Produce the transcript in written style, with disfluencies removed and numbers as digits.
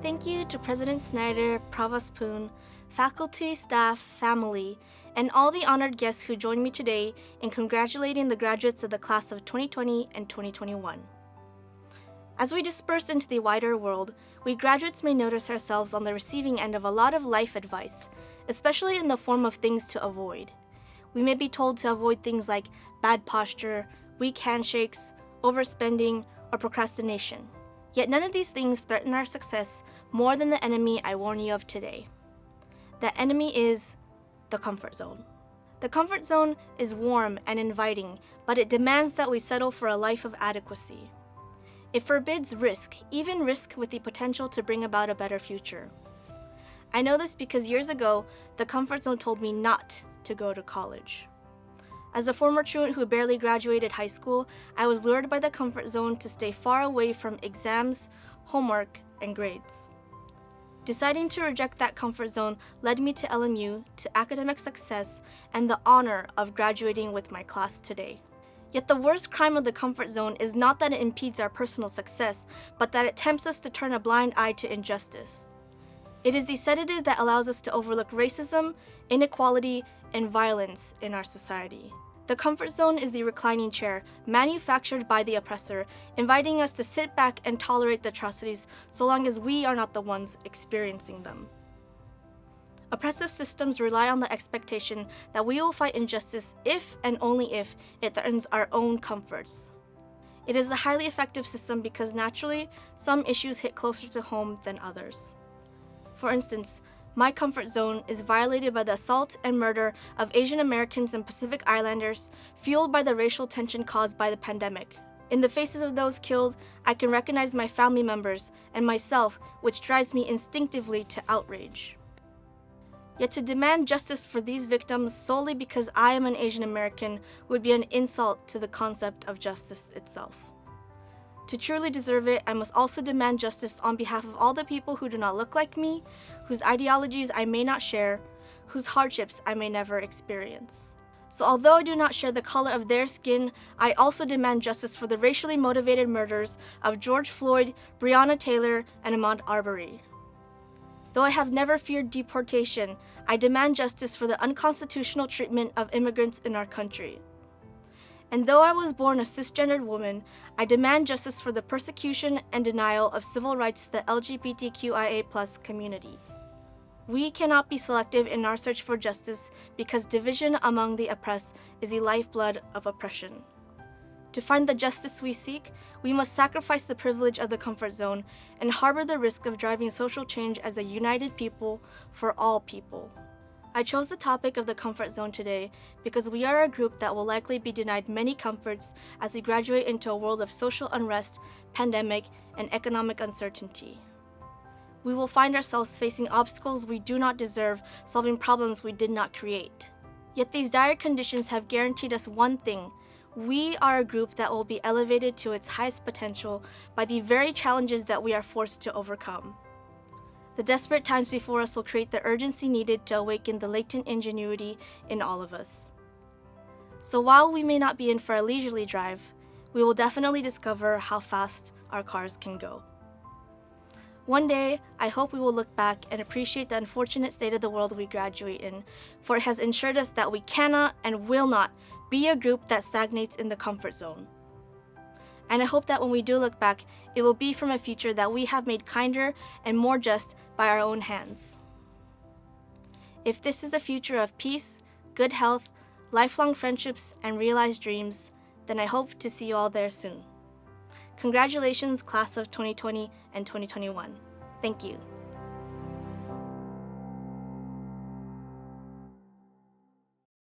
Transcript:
Thank you to President Snyder, Provost Poon, faculty, staff, family, and all the honored guests who joined me today in congratulating the graduates of the class of 2020 and 2021. As we disperse into the wider world, we graduates may notice ourselves on the receiving end of a lot of life advice, especially in the form of things to avoid. We may be told to avoid things like bad posture, weak handshakes, overspending, or procrastination. Yet none of these things threaten our success more than the enemy I warn you of today. That enemy is the comfort zone. The comfort zone is warm and inviting, but it demands that we settle for a life of adequacy. It forbids risk, even risk with the potential to bring about a better future. I know this because years ago, the comfort zone told me not to go to college. As a former truant who barely graduated high school, I was lured by the comfort zone to stay far away from exams, homework, and grades. Deciding to reject that comfort zone led me to LMU, to academic success, and the honor of graduating with my class today. Yet the worst crime of the comfort zone is not that it impedes our personal success, but that it tempts us to turn a blind eye to injustice. It is the sedative that allows us to overlook racism, inequality, and violence in our society. The comfort zone is the reclining chair, manufactured by the oppressor, inviting us to sit back and tolerate the atrocities so long as we are not the ones experiencing them. Oppressive systems rely on the expectation that we will fight injustice if and only if it threatens our own comforts. It is a highly effective system because naturally, some issues hit closer to home than others. For instance, my comfort zone is violated by the assault and murder of Asian Americans and Pacific Islanders, fueled by the racial tension caused by the pandemic. In the faces of those killed, I can recognize my family members and myself, which drives me instinctively to outrage. Yet to demand justice for these victims solely because I am an Asian American would be an insult to the concept of justice itself. To truly deserve it, I must also demand justice on behalf of all the people who do not look like me, whose ideologies I may not share, whose hardships I may never experience. So although I do not share the color of their skin, I also demand justice for the racially motivated murders of George Floyd, Breonna Taylor, and Ahmaud Arbery. Though I have never feared deportation, I demand justice for the unconstitutional treatment of immigrants in our country. And though I was born a cisgendered woman, I demand justice for the persecution and denial of civil rights to the LGBTQIA+ community. We cannot be selective in our search for justice because division among the oppressed is the lifeblood of oppression. To find the justice we seek, we must sacrifice the privilege of the comfort zone and harbor the risk of driving social change as a united people for all people. I chose the topic of the comfort zone today because we are a group that will likely be denied many comforts as we graduate into a world of social unrest, pandemic, and economic uncertainty. We will find ourselves facing obstacles we do not deserve, solving problems we did not create. Yet these dire conditions have guaranteed us one thing: we are a group that will be elevated to its highest potential by the very challenges that we are forced to overcome. The desperate times before us will create the urgency needed to awaken the latent ingenuity in all of us. So while we may not be in for a leisurely drive, we will definitely discover how fast our cars can go. One day, I hope we will look back and appreciate the unfortunate state of the world we graduate in, for it has ensured us that we cannot and will not be a group that stagnates in the comfort zone. And I hope that when we do look back, it will be from a future that we have made kinder and more just by our own hands. If this is a future of peace, good health, lifelong friendships, and realized dreams, then I hope to see you all there soon. Congratulations, class of 2020 and 2021. Thank you.